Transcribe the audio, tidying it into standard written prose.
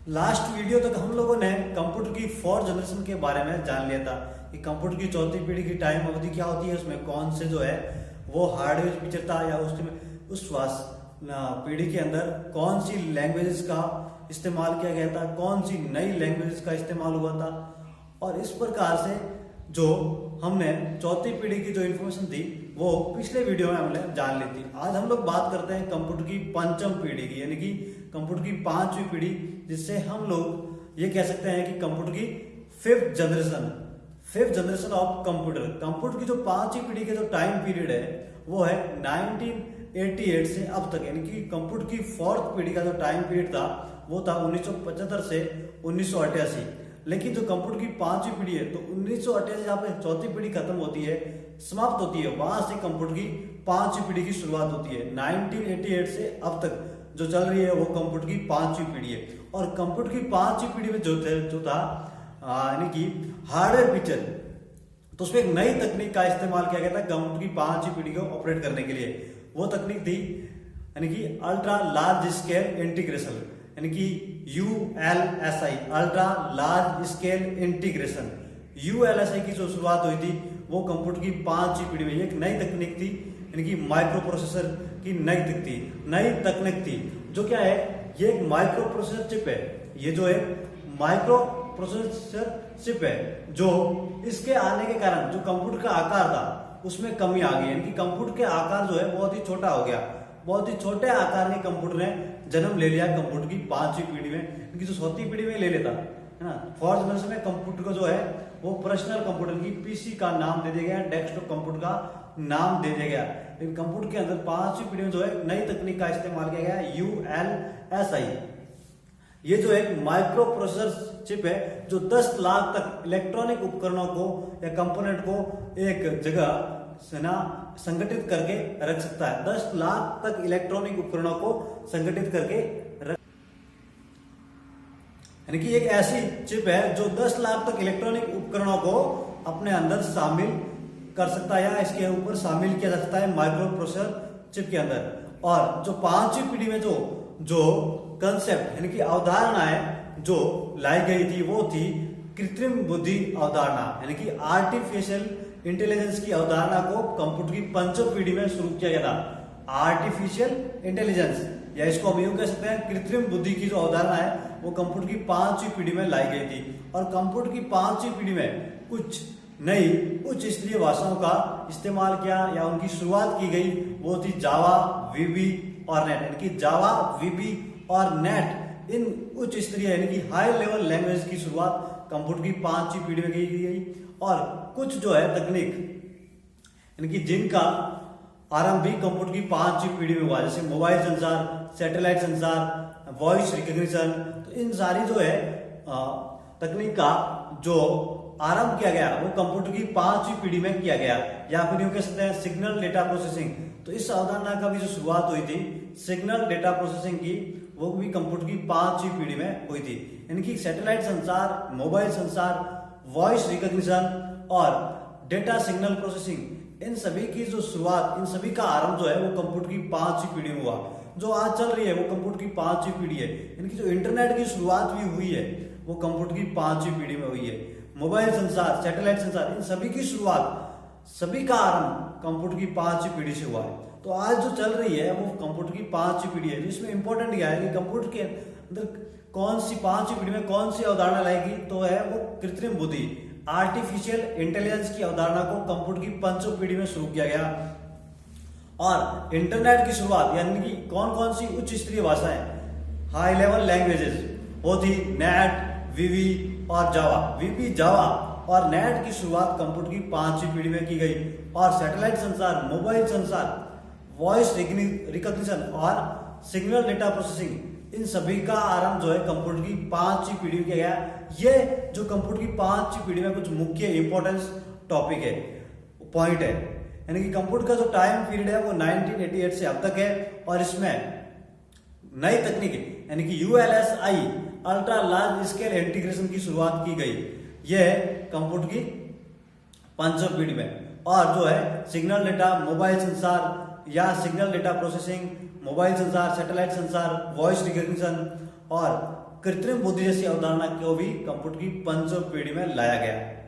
Last video तक हम लोगों ने कंप्यूटर की फोर्थ जनरेशन के बारे में जान लिया था कि कंप्यूटर की चौथी पीढ़ी की टाइम अवधि क्या होती है, उसमें कौन से जो है वो हार्डवेयर फीचर था, या उस पीढ़ी के अंदर कौन सी लैंग्वेजेस का इस्तेमाल किया गया था, कौन सी नई लैंग्वेजेस का इस्तेमाल हुआ था। और इस प्रकार से जो हमने चौथी पीढ़ी की जो इन्फॉर्मेशन थी वो पिछले वीडियो में हमने जान ली थी। आज हम लोग बात करते हैं कंप्यूटर की पंचम पीढ़ी की, यानी कि कंप्यूटर की पांचवी पीढ़ी, जिससे हम लोग ये कह सकते हैं कि कंप्यूटर की fifth generation of computer. Computer की जो पांचवी पीढ़ी का जो टाइम पीरियड है वो है 1988 से अब तक, यानी कि कंप्यूटर की फोर्थ पीढ़ी का जो टाइम पीरियड था वो था 1975 से 1988। लेकिन जो कंप्यूटर की पांचवी पीढ़ी है तो 1988 जहां पे चौथी पीढ़ी खत्म होती है, समाप्त होती है, वहां से कंप्यूटर की पांचवी पीढ़ी की शुरुआत होती है। 1988 से अब तक जो चल रही है वो कंप्यूटर की पांचवी पीढ़ी है। और कंप्यूटर की पांचवी पीढ़ी में जो था यानी कि हार्डवेयर फीचर, तो उसमें एक नई तकनीक का इस्तेमाल किया गया था कंप्यूटर की पांचवी पीढ़ी को ऑपरेट करने के लिए। वो तकनीक थी यानी कि अल्ट्रा लार्ज स्केल इंटीग्रेशन, यानी कि ULSI, ultra large scale integration. ULSI की जो शुरुआत हुई थी वो कंप्यूटर की पांचवी पीढ़ी में एक नई तकनीक थी, यानी कि माइक्रो प्रोसेसर की नई तकनीक थी। जो क्या है, ये एक माइक्रो प्रोसेसर चिप है। ये जो है माइक्रो प्रोसेसर चिप है, जो इसके आने के कारण जो कंप्यूटर का आकार था उसमें कमी आ गई, यानी कि कंप्यूटर के आकार जो है बहुत ही छोटा हो गया। बहुत ही छोटे आकार के कंप्यूटर ने जन्म ले लिया कंप्यूटर की पांचवी पीढ़ी में, क्योंकि जो चौथी पीढ़ी में ले लेता है ना। फोर्थ जनरेशन में कंप्यूटर को जो है वो पर्सनल कंप्यूटर की PC का नाम दे दिया गया, डेस्कटॉप कंप्यूटर का नाम दे दिया गया। लेकिन कंप्यूटर के अंदर पांचवी पीढ़ी में जो है नई तकनीक का इस्तेमाल किया गया, ULSI। ये जो एक माइक्रो प्रोसेसर चिप है जो 10 लाख तक इलेक्ट्रॉनिक उपकरणों को या कंपोनेंट को एक जगह संगठित करके रख सकता है। 10 लाख तक इलेक्ट्रॉनिक उपकरणों को संगठित करके रख, यानी कि एक ऐसी चिप है जो 10 लाख तक इलेक्ट्रॉनिक उपकरणों को अपने अंदर शामिल कर सकता है, या इसके ऊपर शामिल किया जा सकता है माइक्रो प्रोसेसर चिप के अंदर। और जो पांचवी पीढ़ी में जो कंसेप्ट यानी कि अवधारणा है जो लाई गई थी वो थी कृत्रिम बुद्धि अवधारणा, यानी कि आर्टिफिशियल इंटेलिजेंस की अवधारणा को कंप्यूटर की पंचम पीढ़ी में शुरू किया गया था। आर्टिफिशियल इंटेलिजेंस, या इसको हम यूं कह सकते हैं कृत्रिम बुद्धि की जो अवधारणा है वो कंप्यूटर की पांचवी पीढ़ी में लाई गई थी। और कंप्यूटर की पांचवी पीढ़ी में कुछ नई उच्च स्तरीय भाषाओं का इस्तेमाल किया या उनकी शुरुआत की गई, वो थी जावा, VB और नेट, यानी कि जावा, VB और नेट, इन उच्च स्तरीय यानी कि हाई लेवल लैंग्वेज की शुरुआत कंप्यूटर की पांचवी पीढ़ी में की गई। और कुछ जो है तकनीक यानी कि जिनका आरंभ भी कंप्यूटर की पांचवी पीढ़ी में हुआ, जैसे mobile sensor, satellite sensor, voice recognition, तो इन सारी जो है तकनीक का जो आरंभ किया गया वो कंप्यूटर की पांचवी पीढ़ी में किया गया, या फिर यूं कह सकते हैं सिग्नल डेटा प्रोसेसिंग। तो इस अवधारणा का भी जो शुरुआत हुई थी सिग्नल डेटा प्रोसेसिंग की, वो भी कंप्यूटर की पांचवी पीढ़ी में हुई थी। यानी कि सैटेलाइट संचार, मोबाइल संचार, वॉइस रिकॉग्निशन और डेटा सिग्नल प्रोसेसिंग, इन सभी की जो शुरुआत, इन सभी का आरंभ जो है वो कंप्यूटर की पांचवी पीढ़ी में हुआ। जो आज चल रही है वो कंप्यूटर की पांचवी पीढ़ी है। यानी कि जो इंटरनेट की शुरुआत भी हुई है वो कंप्यूटर की पांचवी पीढ़ी में हुई है। मोबाइल संचार, सैटेलाइट संचार, इन सभी की शुरुआत, सभी का आरंभ कंप्यूटर की पांचवी पीढ़ी से हुआ है। तो आज जो चल रही है वो कंप्यूटर की पांचवी पीढ़ी है। जिसमें इंपॉर्टेंट क्या है कि कंप्यूटर के अंदर कौन सी पांचवी पीढ़ी में कौन सी अवधारणा लाएगी, तो है वो कृत्रिम बुद्धि, आर्टिफिशियल इंटेलिजेंस की अवधारणा को कंप्यूटर की पंचम पीढ़ी में शुरू किया गया। और इंटरनेट की शुरुआत यानी कि कौन कौन सी उच्च स्तरीय भाषाएं, हाई लेवल लैंग्वेजेस, वो थी नेट, VB और जावा। VB, जावा और नेट की शुरुआत कंप्यूटर की पांचवी पीढ़ी में की गई। और सैटेलाइट संचार, मोबाइल संचार, वॉइस रिकॉग्निशन और सिग्नल डेटा प्रोसेसिंग, इन सभी का आरंभ जो है कंप्यूटर की पांचवी पीढ़ी में किया गया। ये जो कंप्यूटर की पांचवी पीढ़ी में कुछ मुख्य इंपॉर्टेंस टॉपिक है, पॉइंट है, यानी कि कंप्यूटर का जो टाइम पीरियड है वो 1988 से अब तक है। और इसमें नई तकनीक यानी कि ULSI, ultra large scale integration की शुरुआत की गई। यह है कंप्यूटर की पंचम पीढ़ी में। और जो है सिग्नल डेटा, मोबाइल संचार या सिग्नल डेटा प्रोसेसिंग, मोबाइल संचार, सैटेलाइट संचार, वॉइस रिकॉग्निशन और कृत्रिम बुद्धि जैसी अवधारणा को भी कंप्यूटर की पंचम पीढ़ी में लाया गया।